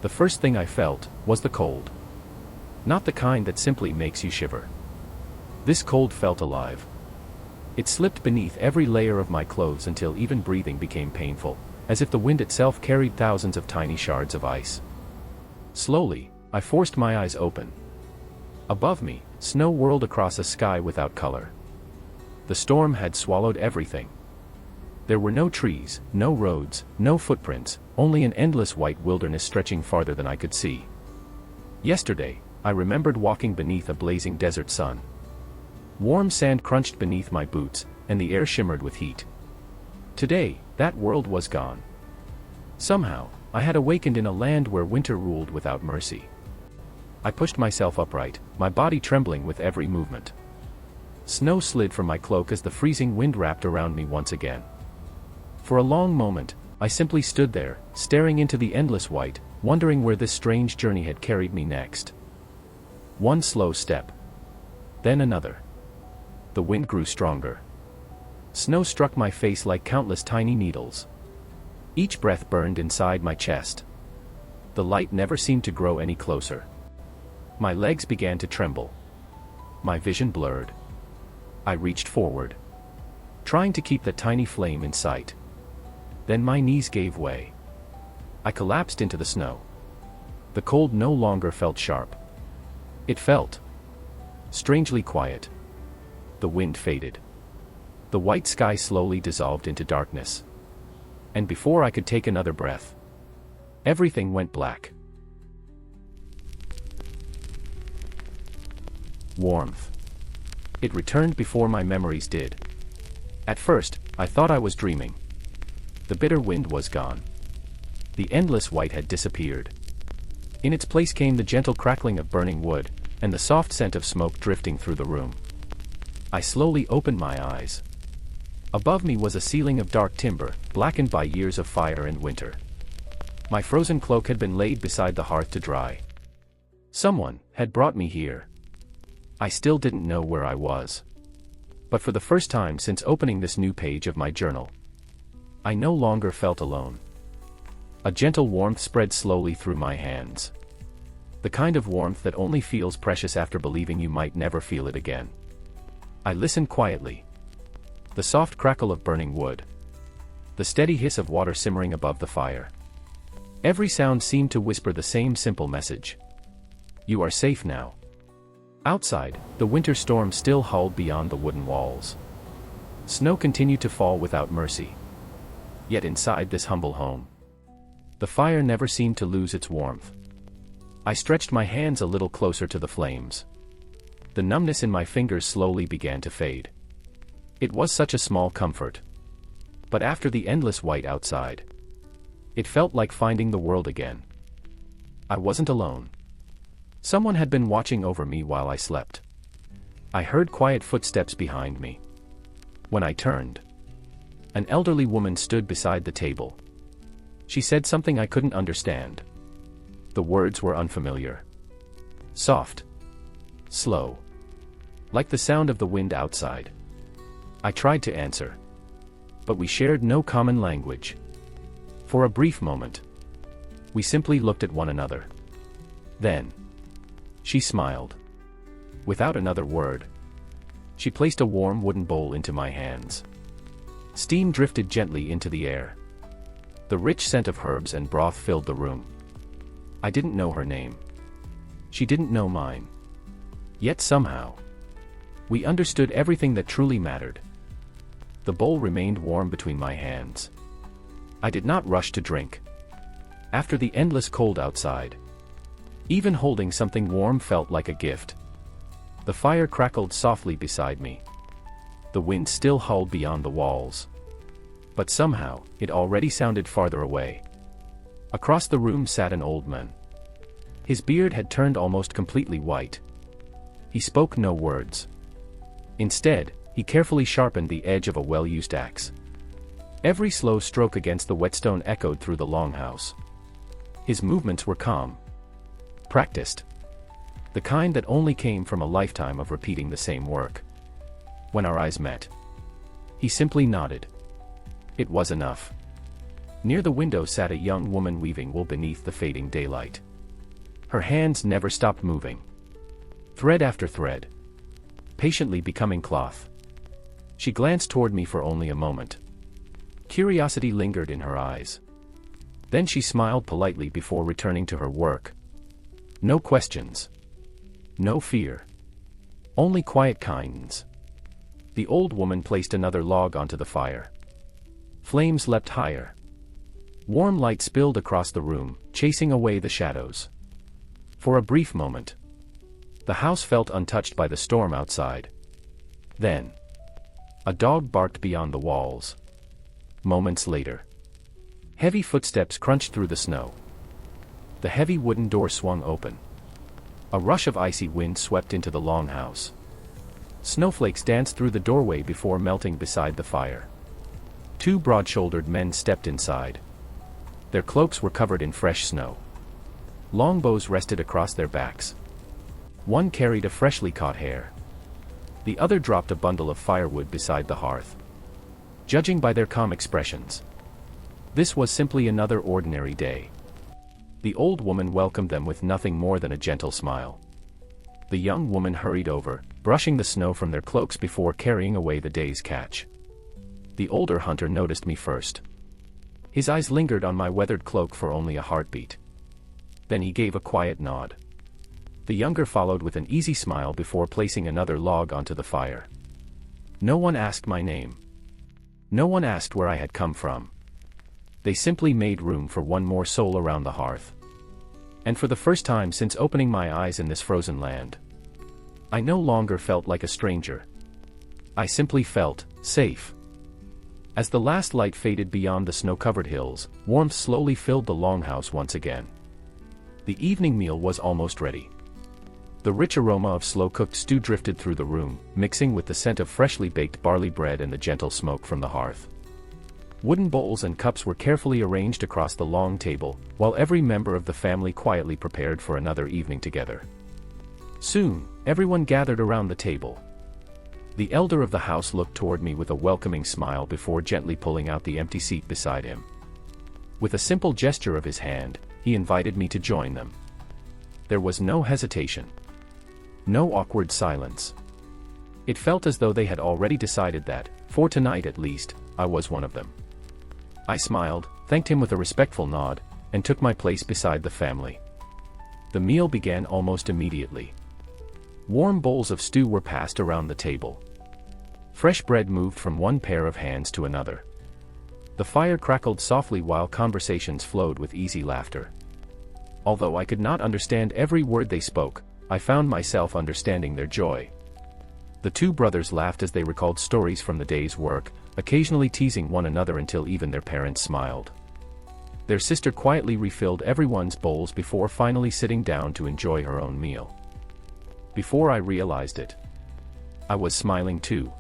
The first thing I felt was the cold. Not the kind that simply makes you shiver. This cold felt alive. It slipped beneath every layer of my clothes until even breathing became painful, as if the wind itself carried thousands of tiny shards of ice. Slowly, I forced my eyes open. Above me, snow whirled across a sky without color. The storm had swallowed everything. There were no trees, no roads, no footprints, only an endless white wilderness stretching farther than I could see. Yesterday, I remembered walking beneath a blazing desert sun. Warm sand crunched beneath my boots, and the air shimmered with heat. Today, that world was gone. Somehow, I had awakened in a land where winter ruled without mercy. I pushed myself upright, my body trembling with every movement. Snow slid from my cloak as the freezing wind wrapped around me once again. For a long moment, I simply stood there, staring into the endless white, wondering where this strange journey had carried me next. One slow step. Then another. The wind grew stronger. Snow struck my face like countless tiny needles. Each breath burned inside my chest. The light never seemed to grow any closer. My legs began to tremble. My vision blurred. I reached forward, trying to keep the tiny flame in sight. Then my knees gave way. I collapsed into the snow. The cold no longer felt sharp. It felt strangely quiet. The wind faded. The white sky slowly dissolved into darkness. And before I could take another breath, everything went black. Warmth. It returned before my memories did. At first, I thought I was dreaming. The bitter wind was gone. The endless white had disappeared. In its place came the gentle crackling of burning wood, and the soft scent of smoke drifting through the room. I slowly opened my eyes. Above me was a ceiling of dark timber, blackened by years of fire and winter. My frozen cloak had been laid beside the hearth to dry. Someone had brought me here. I still didn't know where I was. But for the first time since opening this new page of my journal, I no longer felt alone. A gentle warmth spread slowly through my hands. The kind of warmth that only feels precious after believing you might never feel it again. I listened quietly. The soft crackle of burning wood. The steady hiss of water simmering above the fire. Every sound seemed to whisper the same simple message. You are safe now. Outside, the winter storm still howled beyond the wooden walls. Snow continued to fall without mercy. Yet inside this humble home, the fire never seemed to lose its warmth. I stretched my hands a little closer to the flames. The numbness in my fingers slowly began to fade. It was such a small comfort. But after the endless white outside, it felt like finding the world again. I wasn't alone. Someone had been watching over me while I slept. I heard quiet footsteps behind me. When I turned, an elderly woman stood beside the table. She said something I couldn't understand. The words were unfamiliar. Soft. Slow. Like the sound of the wind outside. I tried to answer. But we shared no common language. For a brief moment, we simply looked at one another. Then, she smiled. Without another word, she placed a warm wooden bowl into my hands. Steam drifted gently into the air. The rich scent of herbs and broth filled the room. I didn't know her name. She didn't know mine. Yet somehow, we understood everything that truly mattered. The bowl remained warm between my hands. I did not rush to drink. After the endless cold outside, even holding something warm felt like a gift. The fire crackled softly beside me. The wind still howled beyond the walls. But somehow, it already sounded farther away. Across the room sat an old man. His beard had turned almost completely white. He spoke no words. Instead, he carefully sharpened the edge of a well-used axe. Every slow stroke against the whetstone echoed through the longhouse. His movements were calm. Practiced. The kind that only came from a lifetime of repeating the same work. When our eyes met, he simply nodded. It was enough. Near the window sat a young woman weaving wool beneath the fading daylight. Her hands never stopped moving. Thread after thread. Patiently becoming cloth. She glanced toward me for only a moment. Curiosity lingered in her eyes. Then she smiled politely before returning to her work. No questions. No fear. Only quiet kindness. The old woman placed another log onto the fire. Flames leapt higher. Warm light spilled across the room, chasing away the shadows. For a brief moment, the house felt untouched by the storm outside. Then, a dog barked beyond the walls. Moments later, heavy footsteps crunched through the snow. The heavy wooden door swung open. A rush of icy wind swept into the longhouse. Snowflakes danced through the doorway before melting beside the fire. Two broad-shouldered men stepped inside. Their cloaks were covered in fresh snow. Longbows rested across their backs. One carried a freshly caught hare. The other dropped a bundle of firewood beside the hearth. Judging by their calm expressions, this was simply another ordinary day. The old woman welcomed them with nothing more than a gentle smile. The young woman hurried over, brushing the snow from their cloaks before carrying away the day's catch. The older hunter noticed me first. His eyes lingered on my weathered cloak for only a heartbeat. Then he gave a quiet nod. The younger followed with an easy smile before placing another log onto the fire. No one asked my name. No one asked where I had come from. They simply made room for one more soul around the hearth. And for the first time since opening my eyes in this frozen land, I no longer felt like a stranger. I simply felt safe. As the last light faded beyond the snow-covered hills, warmth slowly filled the longhouse once again. The evening meal was almost ready. The rich aroma of slow-cooked stew drifted through the room, mixing with the scent of freshly baked barley bread and the gentle smoke from the hearth. Wooden bowls and cups were carefully arranged across the long table, while every member of the family quietly prepared for another evening together. Soon, everyone gathered around the table. The elder of the house looked toward me with a welcoming smile before gently pulling out the empty seat beside him. With a simple gesture of his hand, he invited me to join them. There was no hesitation. No awkward silence. It felt as though they had already decided that, for tonight at least, I was one of them. I smiled, thanked him with a respectful nod, and took my place beside the family. The meal began almost immediately. Warm bowls of stew were passed around the table. Fresh bread moved from one pair of hands to another. The fire crackled softly while conversations flowed with easy laughter. Although I could not understand every word they spoke, I found myself understanding their joy. The two brothers laughed as they recalled stories from the day's work, occasionally teasing one another until even their parents smiled. Their sister quietly refilled everyone's bowls before finally sitting down to enjoy her own meal. Before I realized it, I was smiling too.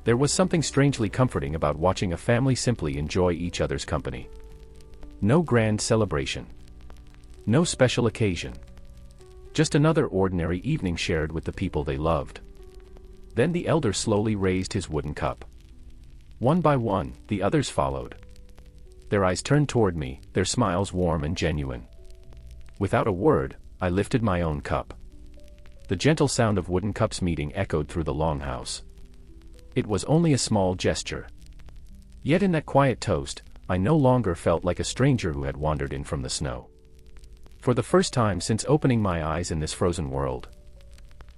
There was something strangely comforting about watching a family simply enjoy each other's company. No grand celebration. No special occasion. Just another ordinary evening shared with the people they loved. Then the elder slowly raised his wooden cup. One by one, the others followed. Their eyes turned toward me, their smiles warm and genuine. Without a word, I lifted my own cup. The gentle sound of wooden cups meeting echoed through the longhouse. It was only a small gesture. Yet in that quiet toast, I no longer felt like a stranger who had wandered in from the snow. For the first time since opening my eyes in this frozen world,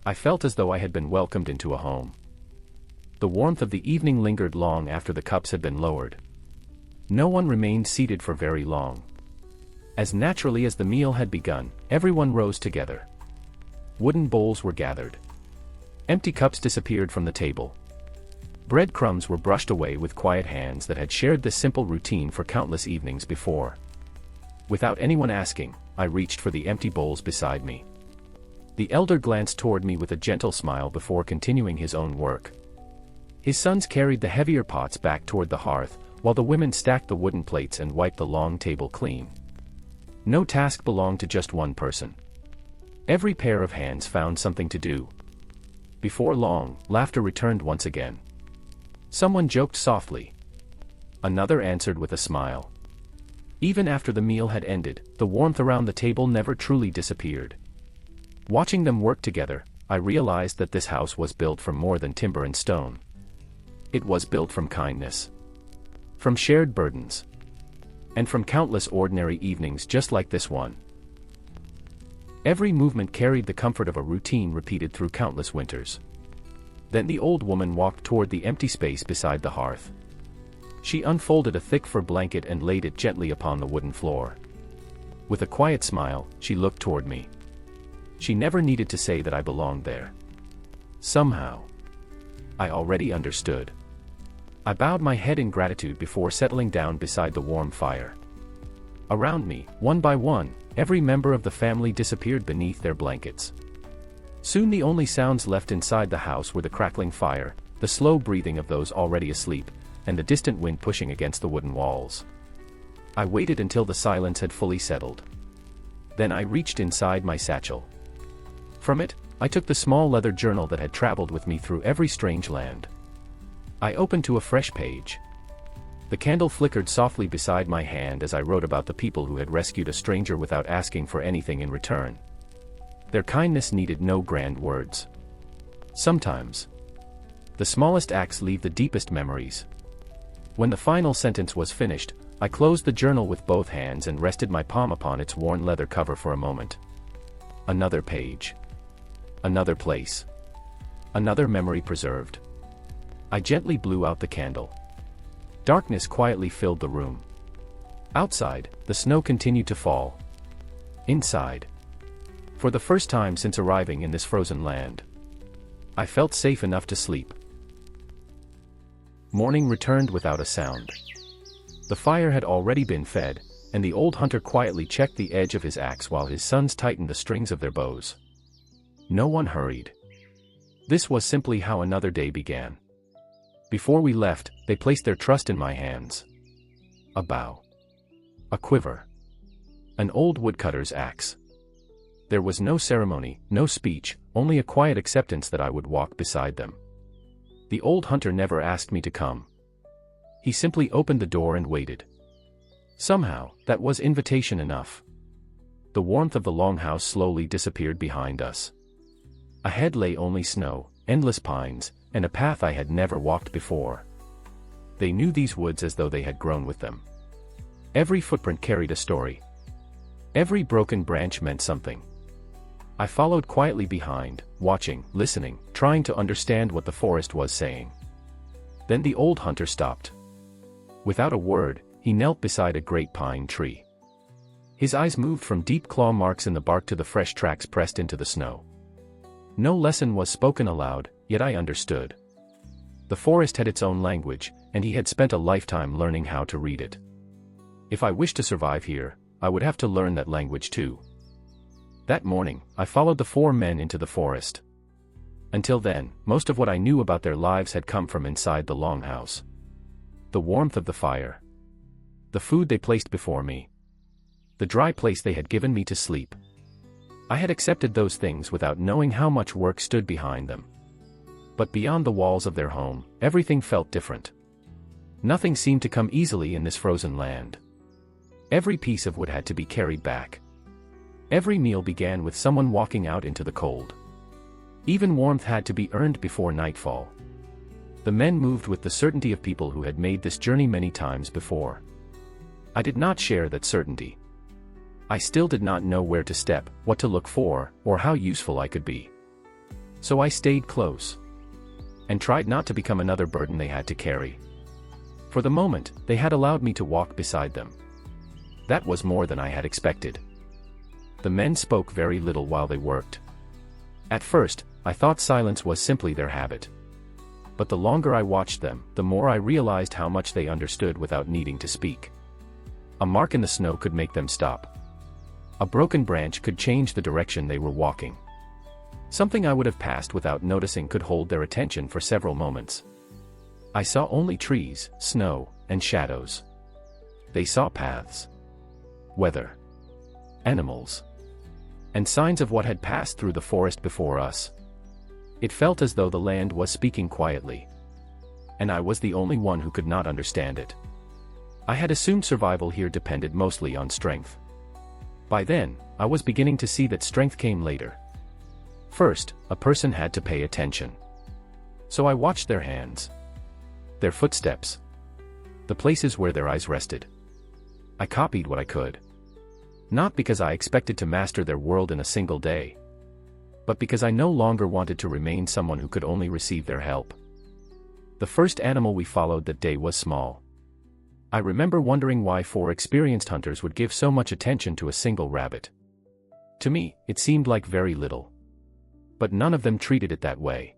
I felt as though I had been welcomed into a home. The warmth of the evening lingered long after the cups had been lowered. No one remained seated for very long. As naturally as the meal had begun, everyone rose together. Wooden bowls were gathered. Empty cups disappeared from the table. Breadcrumbs were brushed away with quiet hands that had shared this simple routine for countless evenings before. Without anyone asking, I reached for the empty bowls beside me. The elder glanced toward me with a gentle smile before continuing his own work. His sons carried the heavier pots back toward the hearth, while the women stacked the wooden plates and wiped the long table clean. No task belonged to just one person. Every pair of hands found something to do. Before long, laughter returned once again. Someone joked softly. Another answered with a smile. Even after the meal had ended, the warmth around the table never truly disappeared. Watching them work together, I realized that this house was built from more than timber and stone. It was built from kindness, from shared burdens, and from countless ordinary evenings just like this one. Every movement carried the comfort of a routine repeated through countless winters. Then the old woman walked toward the empty space beside the hearth. She unfolded a thick fur blanket and laid it gently upon the wooden floor. With a quiet smile, she looked toward me. She never needed to say that I belonged there. Somehow, I already understood. I bowed my head in gratitude before settling down beside the warm fire. Around me, one by one, every member of the family disappeared beneath their blankets. Soon the only sounds left inside the house were the crackling fire, the slow breathing of those already asleep, and the distant wind pushing against the wooden walls. I waited until the silence had fully settled. Then I reached inside my satchel. From it, I took the small leather journal that had traveled with me through every strange land. I opened to a fresh page. The candle flickered softly beside my hand as I wrote about the people who had rescued a stranger without asking for anything in return. Their kindness needed no grand words. Sometimes, the smallest acts leave the deepest memories. When the final sentence was finished, I closed the journal with both hands and rested my palm upon its worn leather cover for a moment. Another page. Another place. Another memory preserved. I gently blew out the candle. Darkness quietly filled the room. Outside, the snow continued to fall. Inside, for the first time since arriving in this frozen land, I felt safe enough to sleep. Morning returned without a sound. The fire had already been fed, and the old hunter quietly checked the edge of his axe while his sons tightened the strings of their bows. No one hurried. This was simply how another day began. Before we left, they placed their trust in my hands. A bow. A quiver. An old woodcutter's axe. There was no ceremony, no speech, only a quiet acceptance that I would walk beside them. The old hunter never asked me to come. He simply opened the door and waited. Somehow, that was invitation enough. The warmth of the longhouse slowly disappeared behind us. Ahead lay only snow, endless pines, and a path I had never walked before. They knew these woods as though they had grown with them. Every footprint carried a story. Every broken branch meant something. I followed quietly behind, watching, listening, trying to understand what the forest was saying. Then the old hunter stopped. Without a word, he knelt beside a great pine tree. His eyes moved from deep claw marks in the bark to the fresh tracks pressed into the snow. No lesson was spoken aloud, yet I understood. The forest had its own language, and he had spent a lifetime learning how to read it. If I wished to survive here, I would have to learn that language too. That morning, I followed the four men into the forest. Until then, most of what I knew about their lives had come from inside the longhouse. The warmth of the fire. The food they placed before me. The dry place they had given me to sleep. I had accepted those things without knowing how much work stood behind them. But beyond the walls of their home, everything felt different. Nothing seemed to come easily in this frozen land. Every piece of wood had to be carried back. Every meal began with someone walking out into the cold. Even warmth had to be earned before nightfall. The men moved with the certainty of people who had made this journey many times before. I did not share that certainty. I still did not know where to step, what to look for, or how useful I could be. So I stayed close. And tried not to become another burden they had to carry. For the moment, they had allowed me to walk beside them. That was more than I had expected. The men spoke very little while they worked. At first, I thought silence was simply their habit. But the longer I watched them, the more I realized how much they understood without needing to speak. A mark in the snow could make them stop. A broken branch could change the direction they were walking. Something I would have passed without noticing could hold their attention for several moments. I saw only trees, snow, and shadows. They saw paths, weather, animals, and signs of what had passed through the forest before us. It felt as though the land was speaking quietly. And I was the only one who could not understand it. I had assumed survival here depended mostly on strength. By then, I was beginning to see that strength came later. First, a person had to pay attention. So I watched their hands, their footsteps, the places where their eyes rested. I copied what I could. Not because I expected to master their world in a single day, but because I no longer wanted to remain someone who could only receive their help. The first animal we followed that day was small. I remember wondering why 4 experienced hunters would give so much attention to a single rabbit. To me, it seemed like very little. But none of them treated it that way.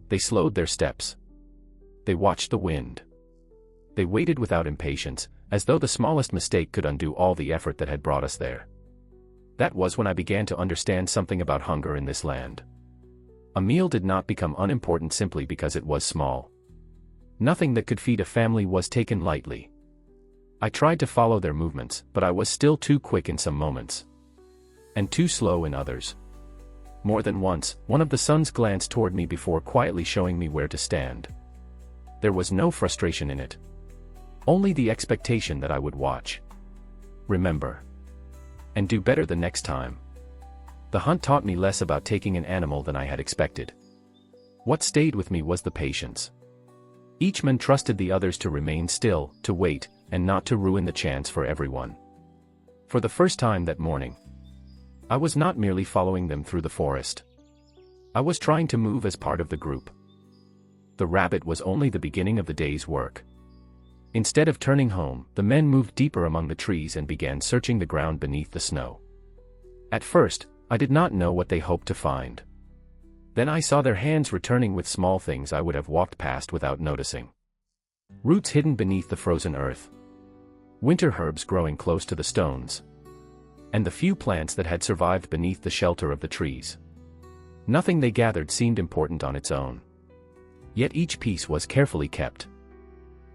They slowed their steps. They watched the wind. They waited without impatience, as though the smallest mistake could undo all the effort that had brought us there. That was when I began to understand something about hunger in this land. A meal did not become unimportant simply because it was small. Nothing that could feed a family was taken lightly. I tried to follow their movements, but I was still too quick in some moments, and too slow in others. More than once, one of the sons glanced toward me before quietly showing me where to stand. There was no frustration in it. Only the expectation that I would watch, remember, and do better the next time. The hunt taught me less about taking an animal than I had expected. What stayed with me was the patience. Each man trusted the others to remain still, to wait, and not to ruin the chance for everyone. For the first time that morning, I was not merely following them through the forest. I was trying to move as part of the group. The rabbit was only the beginning of the day's work. Instead of turning home, the men moved deeper among the trees and began searching the ground beneath the snow. At first, I did not know what they hoped to find. Then I saw their hands returning with small things I would have walked past without noticing. Roots hidden beneath the frozen earth. Winter herbs growing close to the stones. And the few plants that had survived beneath the shelter of the trees. Nothing they gathered seemed important on its own. Yet each piece was carefully kept.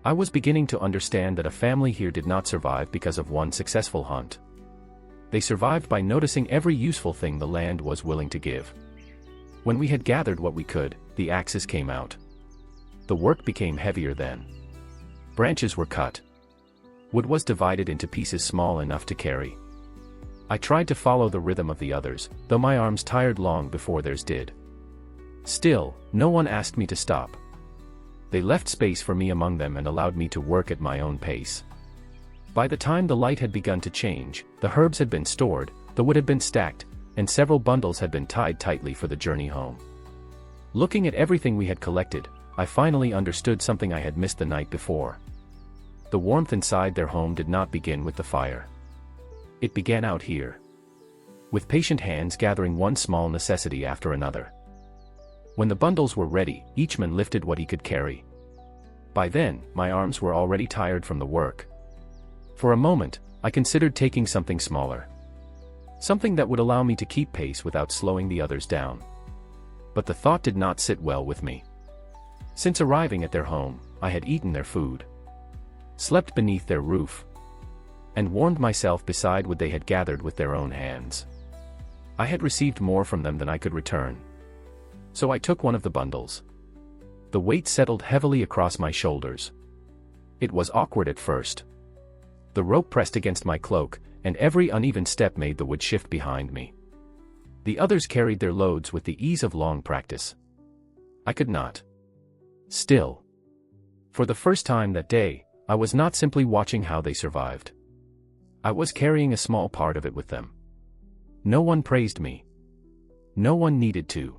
I was beginning to understand that a family here did not survive because of one successful hunt. They survived by noticing every useful thing the land was willing to give. When we had gathered what we could, the axes came out. The work became heavier then. Branches were cut. Wood was divided into pieces small enough to carry. I tried to follow the rhythm of the others, though my arms tired long before theirs did. Still, no one asked me to stop. They left space for me among them and allowed me to work at my own pace. By the time the light had begun to change, the herbs had been stored, the wood had been stacked, and several bundles had been tied tightly for the journey home. Looking at everything we had collected, I finally understood something I had missed the night before. The warmth inside their home did not begin with the fire. It began out here. With patient hands gathering one small necessity after another. When the bundles were ready, each man lifted what he could carry. By then, my arms were already tired from the work. For a moment, I considered taking something smaller. Something that would allow me to keep pace without slowing the others down. But the thought did not sit well with me. Since arriving at their home, I had eaten their food, slept beneath their roof, and warmed myself beside what they had gathered with their own hands. I had received more from them than I could return. So I took one of the bundles. The weight settled heavily across my shoulders. It was awkward at first. The rope pressed against my cloak, and every uneven step made the wood shift behind me. The others carried their loads with the ease of long practice. I could not. Still. For the first time that day, I was not simply watching how they survived. I was carrying a small part of it with them. No one praised me. No one needed to.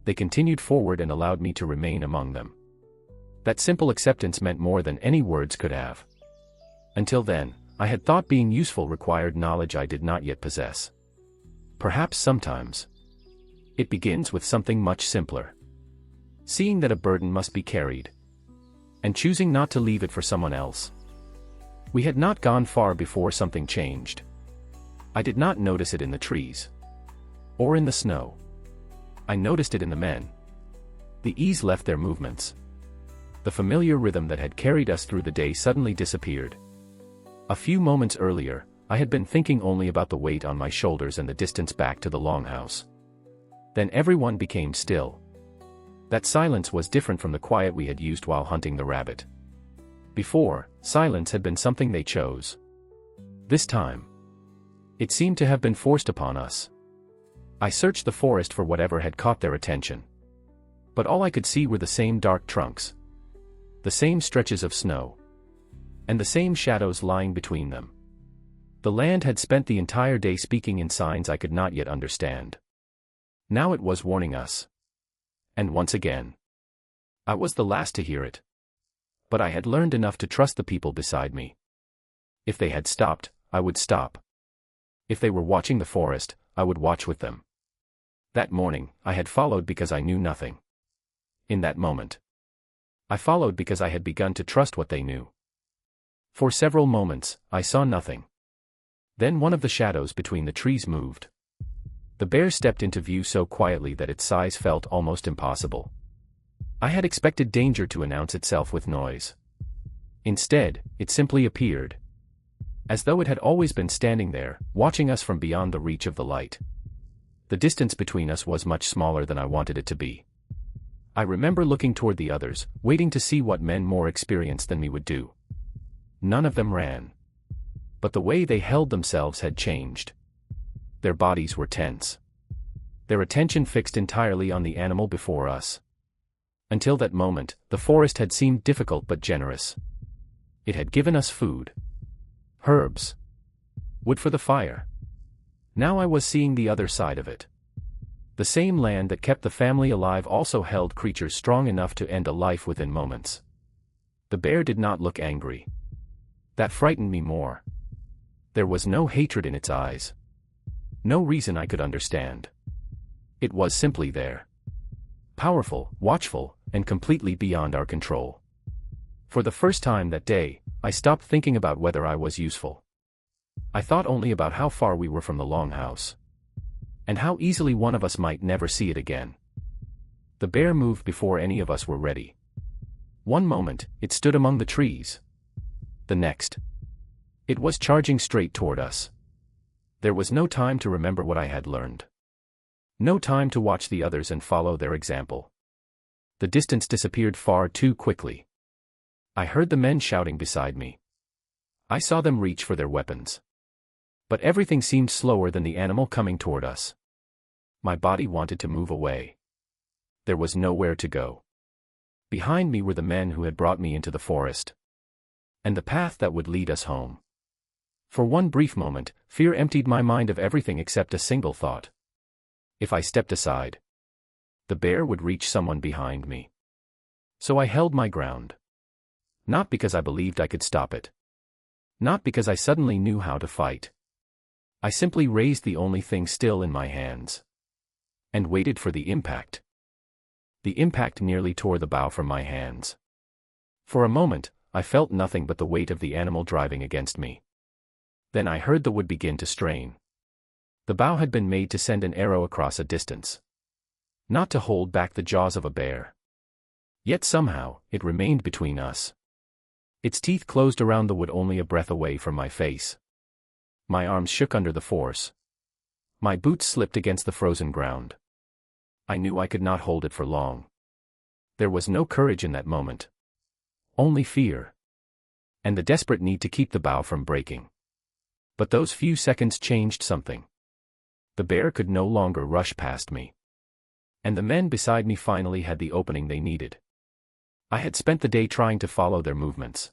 They continued forward and allowed me to remain among them. That simple acceptance meant more than any words could have. Until then, I had thought being useful required knowledge I did not yet possess. Perhaps sometimes it begins with something much simpler. Seeing that a burden must be carried, and choosing not to leave it for someone else. We had not gone far before something changed. I did not notice it in the trees, or in the snow. I noticed it in the men. The ease left their movements. The familiar rhythm that had carried us through the day suddenly disappeared. A few moments earlier, I had been thinking only about the weight on my shoulders and the distance back to the longhouse. Then everyone became still. That silence was different from the quiet we had used while hunting the rabbit. Before, silence had been something they chose. This time, it seemed to have been forced upon us. I searched the forest for whatever had caught their attention. But all I could see were the same dark trunks, the same stretches of snow, and the same shadows lying between them. The land had spent the entire day speaking in signs I could not yet understand. Now it was warning us. And once again, I was the last to hear it. But I had learned enough to trust the people beside me. If they had stopped, I would stop. If they were watching the forest, I would watch with them. That morning, I had followed because I knew nothing. In that moment, I followed because I had begun to trust what they knew. For several moments, I saw nothing. Then one of the shadows between the trees moved. The bear stepped into view so quietly that its size felt almost impossible. I had expected danger to announce itself with noise. Instead, it simply appeared, as though it had always been standing there, watching us from beyond the reach of the light. The distance between us was much smaller than I wanted it to be. I remember looking toward the others, waiting to see what men more experienced than me would do. None of them ran. But the way they held themselves had changed. Their bodies were tense. Their attention fixed entirely on the animal before us. Until that moment, the forest had seemed difficult but generous. It had given us food, herbs, wood for the fire. Now I was seeing the other side of it. The same land that kept the family alive also held creatures strong enough to end a life within moments. The bear did not look angry. That frightened me more. There was no hatred in its eyes. No reason I could understand. It was simply there. Powerful, watchful, and completely beyond our control. For the first time that day, I stopped thinking about whether I was useful. I thought only about how far we were from the longhouse. And how easily one of us might never see it again. The bear moved before any of us were ready. One moment, it stood among the trees. The next, it was charging straight toward us. There was no time to remember what I had learned. No time to watch the others and follow their example. The distance disappeared far too quickly. I heard the men shouting beside me. I saw them reach for their weapons. But everything seemed slower than the animal coming toward us. My body wanted to move away. There was nowhere to go. Behind me were the men who had brought me into the forest. And the path that would lead us home. For one brief moment, fear emptied my mind of everything except a single thought. If I stepped aside, the bear would reach someone behind me. So I held my ground. Not because I believed I could stop it. Not because I suddenly knew how to fight. I simply raised the only thing still in my hands. And waited for the impact. The impact nearly tore the bow from my hands. For a moment, I felt nothing but the weight of the animal driving against me. Then I heard the wood begin to strain. The bow had been made to send an arrow across a distance. Not to hold back the jaws of a bear. Yet somehow, it remained between us. Its teeth closed around the wood only a breath away from my face. My arms shook under the force. My boots slipped against the frozen ground. I knew I could not hold it for long. There was no courage in that moment. Only fear. And the desperate need to keep the bow from breaking. But those few seconds changed something. The bear could no longer rush past me. And the men beside me finally had the opening they needed. I had spent the day trying to follow their movements.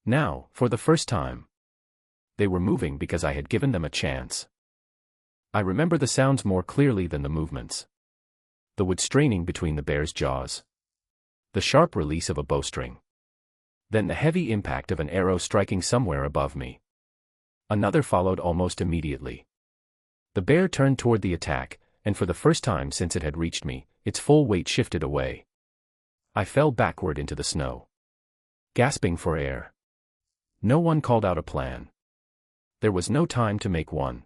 Now, for the first time, they were moving because I had given them a chance. I remember the sounds more clearly than the movements. The wood straining between the bear's jaws. The sharp release of a bowstring. Then the heavy impact of an arrow striking somewhere above me. Another followed almost immediately. The bear turned toward the attack, and for the first time since it had reached me, its full weight shifted away. I fell backward into the snow. Gasping for air. No one called out a plan. There was no time to make one.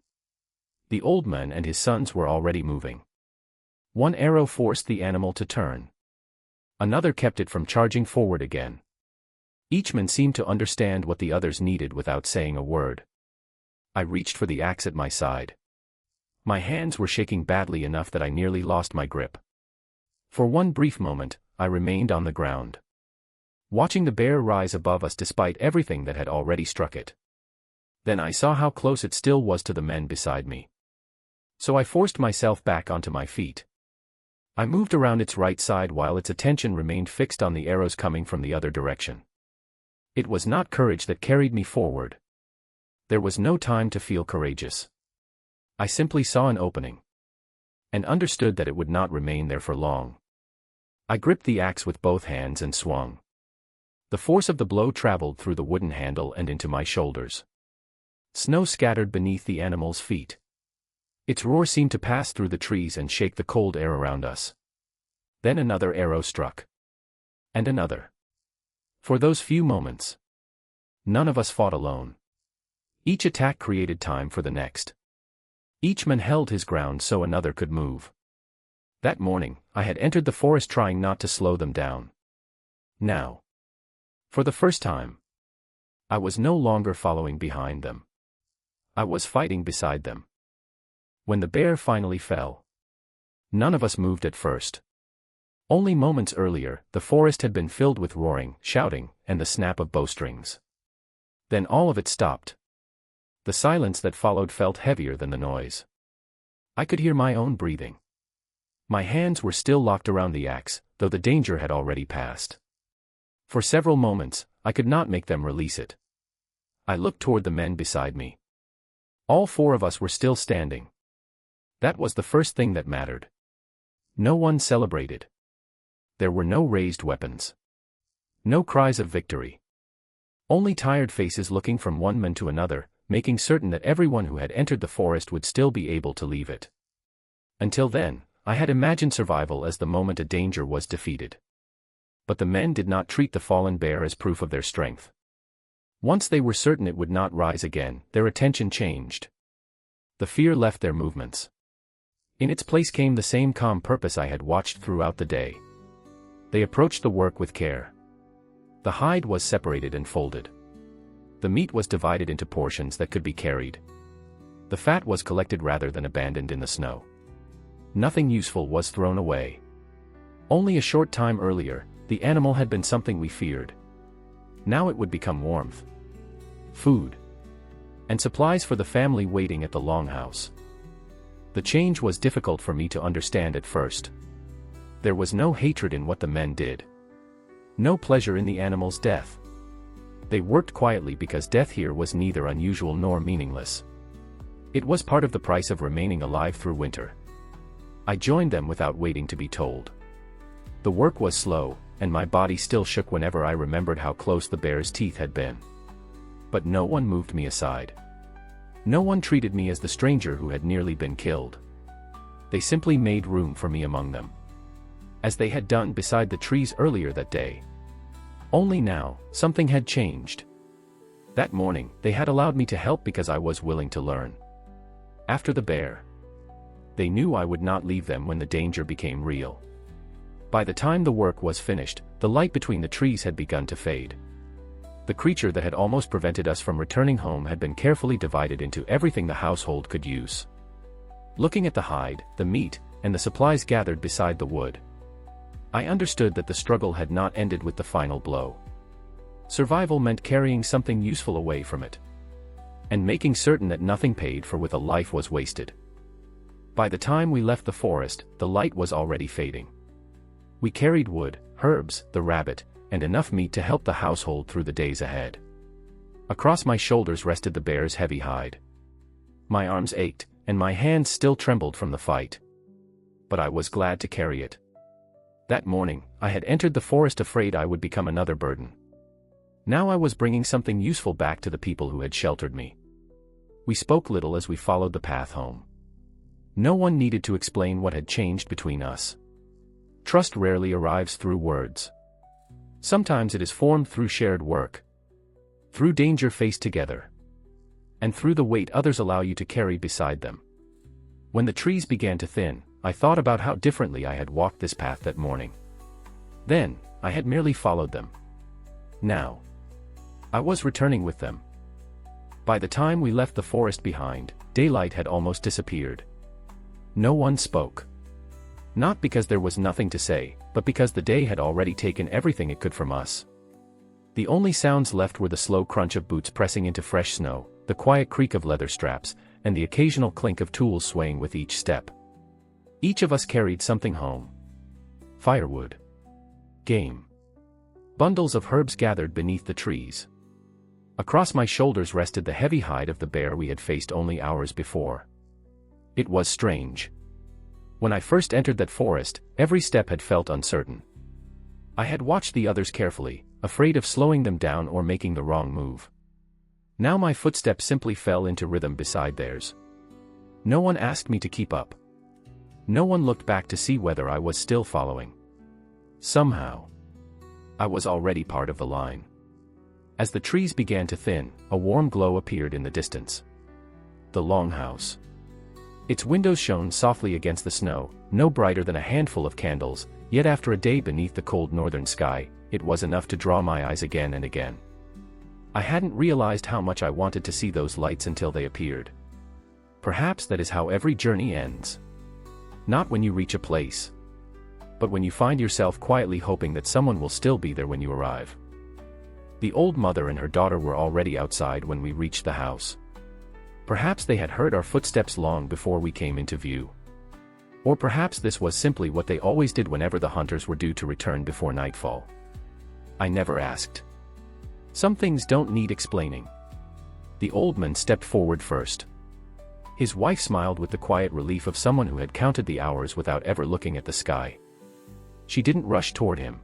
The old man and his sons were already moving. One arrow forced the animal to turn. Another kept it from charging forward again. Each man seemed to understand what the others needed without saying a word. I reached for the axe at my side. My hands were shaking badly enough that I nearly lost my grip. For one brief moment, I remained on the ground. watching the bear rise above us despite everything that had already struck it. Then I saw how close it still was to the men beside me. So I forced myself back onto my feet. I moved around its right side while its attention remained fixed on the arrows coming from the other direction. It was not courage that carried me forward. There was no time to feel courageous. I simply saw an opening. And understood that it would not remain there for long. I gripped the axe with both hands and swung. The force of the blow traveled through the wooden handle and into my shoulders. Snow scattered beneath the animal's feet. Its roar seemed to pass through the trees and shake the cold air around us. Then another arrow struck. And another. For those few moments, none of us fought alone. Each attack created time for the next. Each man held his ground so another could move. That morning, I had entered the forest trying not to slow them down. Now, for the first time, I was no longer following behind them. I was fighting beside them. When the bear finally fell, none of us moved at first. Only moments earlier, the forest had been filled with roaring, shouting, and the snap of bowstrings. Then all of it stopped. The silence that followed felt heavier than the noise. I could hear my own breathing. My hands were still locked around the axe, though the danger had already passed. For several moments, I could not make them release it. I looked toward the men beside me. All four of us were still standing. That was the first thing that mattered. No one celebrated. There were no raised weapons. No cries of victory. Only tired faces looking from one man to another, making certain that everyone who had entered the forest would still be able to leave it. Until then, I had imagined survival as the moment a danger was defeated. But the men did not treat the fallen bear as proof of their strength. Once they were certain it would not rise again, their attention changed. The fear left their movements. In its place came the same calm purpose I had watched throughout the day. They approached the work with care. The hide was separated and folded. The meat was divided into portions that could be carried. The fat was collected rather than abandoned in the snow. Nothing useful was thrown away. Only a short time earlier, the animal had been something we feared. Now it would become warmth, food, and supplies for the family waiting at the longhouse. The change was difficult for me to understand at first. There was no hatred in what the men did. No pleasure in the animal's death. They worked quietly because death here was neither unusual nor meaningless. It was part of the price of remaining alive through winter. I joined them without waiting to be told. The work was slow, and my body still shook whenever I remembered how close the bear's teeth had been. But no one moved me aside. No one treated me as the stranger who had nearly been killed. They simply made room for me among them, as they had done beside the trees earlier that day. Only now, something had changed. That morning, they had allowed me to help because I was willing to learn. After the bear, they knew I would not leave them when the danger became real. By the time the work was finished, the light between the trees had begun to fade. The creature that had almost prevented us from returning home had been carefully divided into everything the household could use. Looking at the hide, the meat, and the supplies gathered beside the wood, I understood that the struggle had not ended with the final blow. Survival meant carrying something useful away from it, and making certain that nothing paid for with a life was wasted. By the time we left the forest, the light was already fading. We carried wood, herbs, the rabbit, and enough meat to help the household through the days ahead. Across my shoulders rested the bear's heavy hide. My arms ached, and my hands still trembled from the fight. But I was glad to carry it. That morning, I had entered the forest afraid I would become another burden. Now I was bringing something useful back to the people who had sheltered me. We spoke little as we followed the path home. No one needed to explain what had changed between us. Trust rarely arrives through words. Sometimes it is formed through shared work, through danger faced together, and through the weight others allow you to carry beside them. When the trees began to thin, I thought about how differently I had walked this path that morning. Then, I had merely followed them. Now, I was returning with them. By the time we left the forest behind, daylight had almost disappeared. No one spoke. Not because there was nothing to say, but because the day had already taken everything it could from us. The only sounds left were the slow crunch of boots pressing into fresh snow, the quiet creak of leather straps, and the occasional clink of tools swaying with each step. Each of us carried something home. Firewood. Game. Bundles of herbs gathered beneath the trees. Across my shoulders rested the heavy hide of the bear we had faced only hours before. It was strange. When I first entered that forest, every step had felt uncertain. I had watched the others carefully, afraid of slowing them down or making the wrong move. Now my footsteps simply fell into rhythm beside theirs. No one asked me to keep up. No one looked back to see whether I was still following. Somehow, I was already part of the line. As the trees began to thin, a warm glow appeared in the distance. The longhouse. Its windows shone softly against the snow, no brighter than a handful of candles, yet after a day beneath the cold northern sky, it was enough to draw my eyes again and again. I hadn't realized how much I wanted to see those lights until they appeared. Perhaps that is how every journey ends. Not when you reach a place, but when you find yourself quietly hoping that someone will still be there when you arrive. The old mother and her daughter were already outside when we reached the house. Perhaps they had heard our footsteps long before we came into view. Or perhaps this was simply what they always did whenever the hunters were due to return before nightfall. I never asked. Some things don't need explaining. The old man stepped forward first. His wife smiled with the quiet relief of someone who had counted the hours without ever looking at the sky. She didn't rush toward him.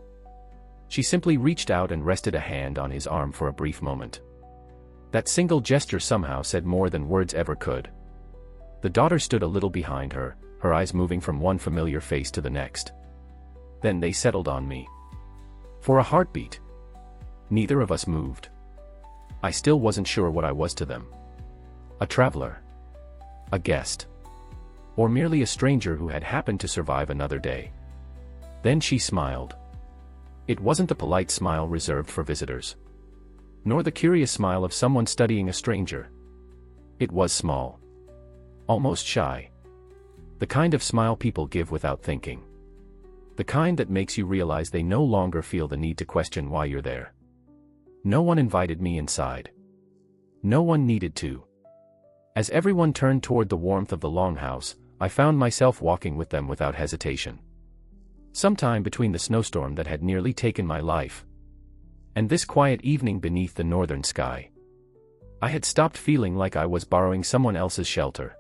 She simply reached out and rested a hand on his arm for a brief moment. That single gesture somehow said more than words ever could. The daughter stood a little behind her, her eyes moving from one familiar face to the next. Then they settled on me. For a heartbeat. Neither of us moved. I still wasn't sure what I was to them. A traveler. A guest. Or merely a stranger who had happened to survive another day. Then she smiled. It wasn't the polite smile reserved for visitors, nor the curious smile of someone studying a stranger. It was small. Almost shy. The kind of smile people give without thinking. The kind that makes you realize they no longer feel the need to question why you're there. No one invited me inside. No one needed to. As everyone turned toward the warmth of the longhouse, I found myself walking with them without hesitation. Sometime between the snowstorm that had nearly taken my life and this quiet evening beneath the northern sky, I had stopped feeling like I was borrowing someone else's shelter.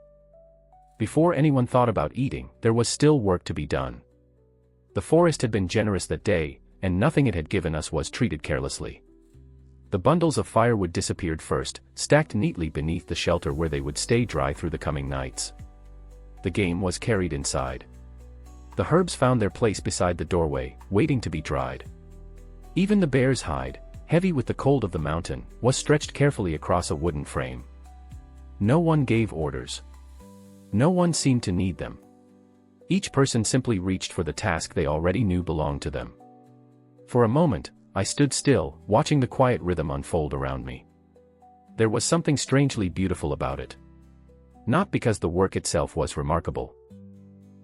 Before anyone thought about eating, there was still work to be done. The forest had been generous that day, and nothing it had given us was treated carelessly. The bundles of firewood disappeared first, stacked neatly beneath the shelter where they would stay dry through the coming nights. The game was carried inside. The herbs found their place beside the doorway, waiting to be dried. Even the bear's hide, heavy with the cold of the mountain, was stretched carefully across a wooden frame. No one gave orders. No one seemed to need them. Each person simply reached for the task they already knew belonged to them. For a moment, I stood still, watching the quiet rhythm unfold around me. There was something strangely beautiful about it. Not because the work itself was remarkable,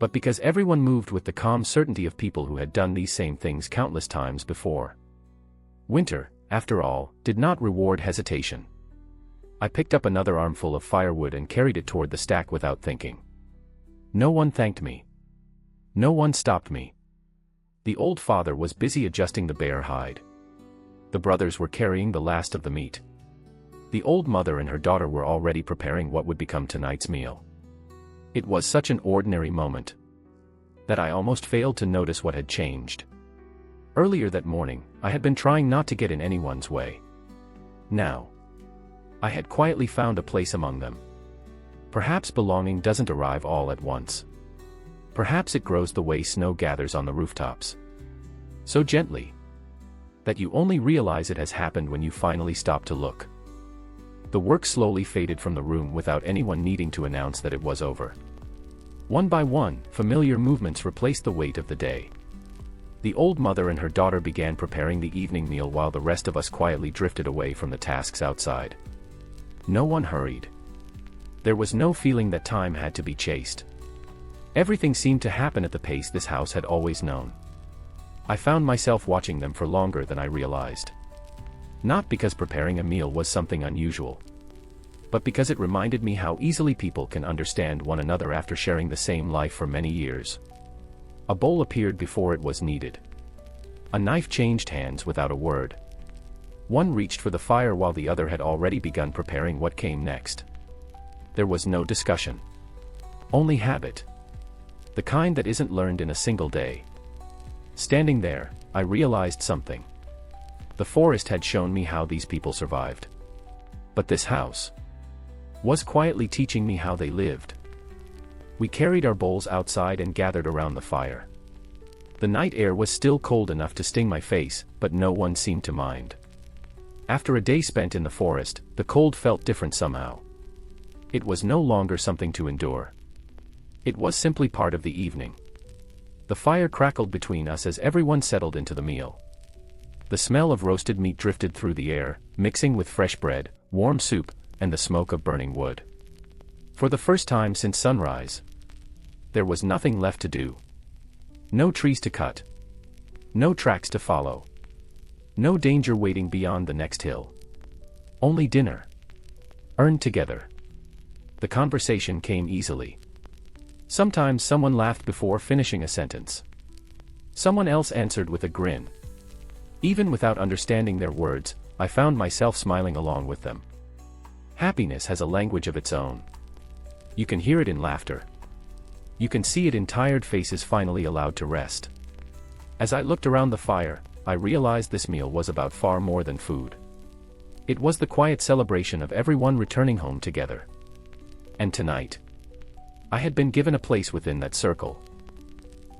but because everyone moved with the calm certainty of people who had done these same things countless times before. Winter, after all, did not reward hesitation. I picked up another armful of firewood and carried it toward the stack without thinking. No one thanked me. No one stopped me. The old father was busy adjusting the bear hide. The brothers were carrying the last of the meat. The old mother and her daughter were already preparing what would become tonight's meal. It was such an ordinary moment that I almost failed to notice what had changed. Earlier that morning, I had been trying not to get in anyone's way. Now, I had quietly found a place among them. Perhaps belonging doesn't arrive all at once. Perhaps it grows the way snow gathers on the rooftops. So gently that you only realize it has happened when you finally stop to look. The work slowly faded from the room without anyone needing to announce that it was over. One by one, familiar movements replaced the weight of the day. The old mother and her daughter began preparing the evening meal while the rest of us quietly drifted away from the tasks outside. No one hurried. There was no feeling that time had to be chased. Everything seemed to happen at the pace this house had always known. I found myself watching them for longer than I realized. Not because preparing a meal was something unusual, but because it reminded me how easily people can understand one another after sharing the same life for many years. A bowl appeared before it was needed. A knife changed hands without a word. One reached for the fire while the other had already begun preparing what came next. There was no discussion. Only habit. The kind that isn't learned in a single day. Standing there, I realized something. The forest had shown me how these people survived. But this house was quietly teaching me how they lived. We carried our bowls outside and gathered around the fire. The night air was still cold enough to sting my face, but no one seemed to mind. After a day spent in the forest, the cold felt different somehow. It was no longer something to endure. It was simply part of the evening. The fire crackled between us as everyone settled into the meal. The smell of roasted meat drifted through the air, mixing with fresh bread, warm soup, and the smoke of burning wood. For the first time since sunrise, there was nothing left to do. No trees to cut. No tracks to follow. No danger waiting beyond the next hill. Only dinner. Earned together. The conversation came easily. Sometimes someone laughed before finishing a sentence. Someone else answered with a grin. Even without understanding their words, I found myself smiling along with them. Happiness has a language of its own. You can hear it in laughter. You can see it in tired faces finally allowed to rest. As I looked around the fire, I realized this meal was about far more than food. It was the quiet celebration of everyone returning home together. And tonight, I had been given a place within that circle.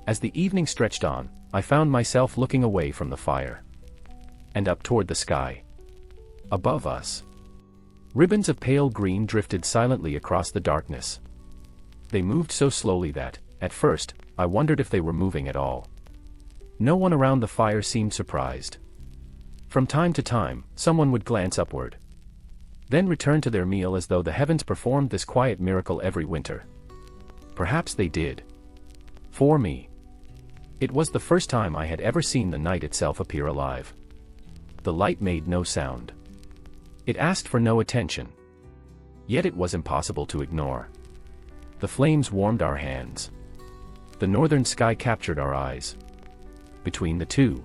As the evening stretched on, I found myself looking away from the fire. And up toward the sky. Above us. Ribbons of pale green drifted silently across the darkness. They moved so slowly that, at first, I wondered if they were moving at all. No one around the fire seemed surprised. From time to time, someone would glance upward. Then return to their meal as though the heavens performed this quiet miracle every winter. Perhaps they did. For me. It was the first time I had ever seen the night itself appear alive. The light made no sound. It asked for no attention. Yet it was impossible to ignore. The flames warmed our hands. The northern sky captured our eyes. Between the two,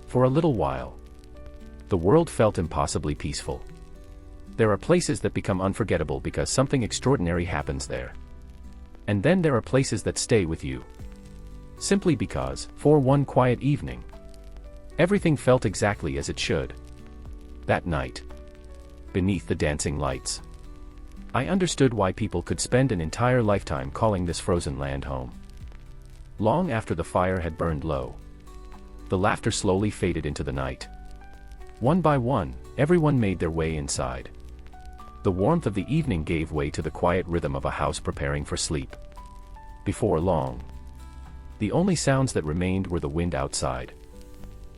for a little while, the world felt impossibly peaceful. There are places that become unforgettable because something extraordinary happens there. And then there are places that stay with you. Simply because, for one quiet evening, everything felt exactly as it should. That night, beneath the dancing lights, I understood why people could spend an entire lifetime calling this frozen land home. Long after the fire had burned low, the laughter slowly faded into the night. One by one, everyone made their way inside. The warmth of the evening gave way to the quiet rhythm of a house preparing for sleep. Before long, the only sounds that remained were the wind outside,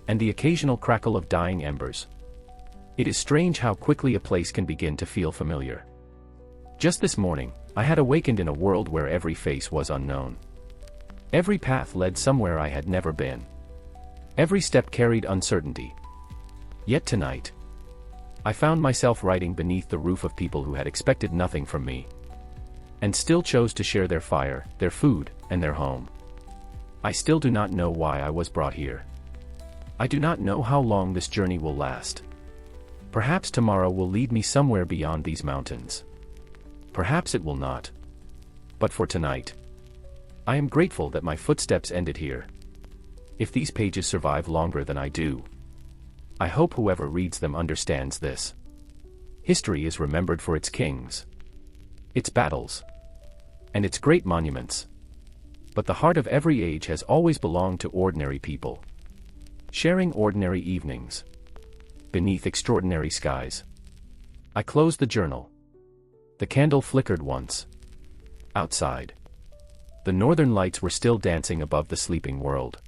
and the occasional crackle of dying embers. It is strange how quickly a place can begin to feel familiar. Just this morning, I had awakened in a world where every face was unknown. Every path led somewhere I had never been. Every step carried uncertainty. Yet tonight, I found myself riding beneath the roof of people who had expected nothing from me, and still chose to share their fire, their food, and their home. I still do not know why I was brought here. I do not know how long this journey will last. Perhaps tomorrow will lead me somewhere beyond these mountains. Perhaps it will not. But for tonight, I am grateful that my footsteps ended here. If these pages survive longer than I do, I hope whoever reads them understands this. History is remembered for its kings, its battles, and its great monuments. But the heart of every age has always belonged to ordinary people, sharing ordinary evenings, beneath extraordinary skies. I closed the journal. The candle flickered once. Outside, the northern lights were still dancing above the sleeping world.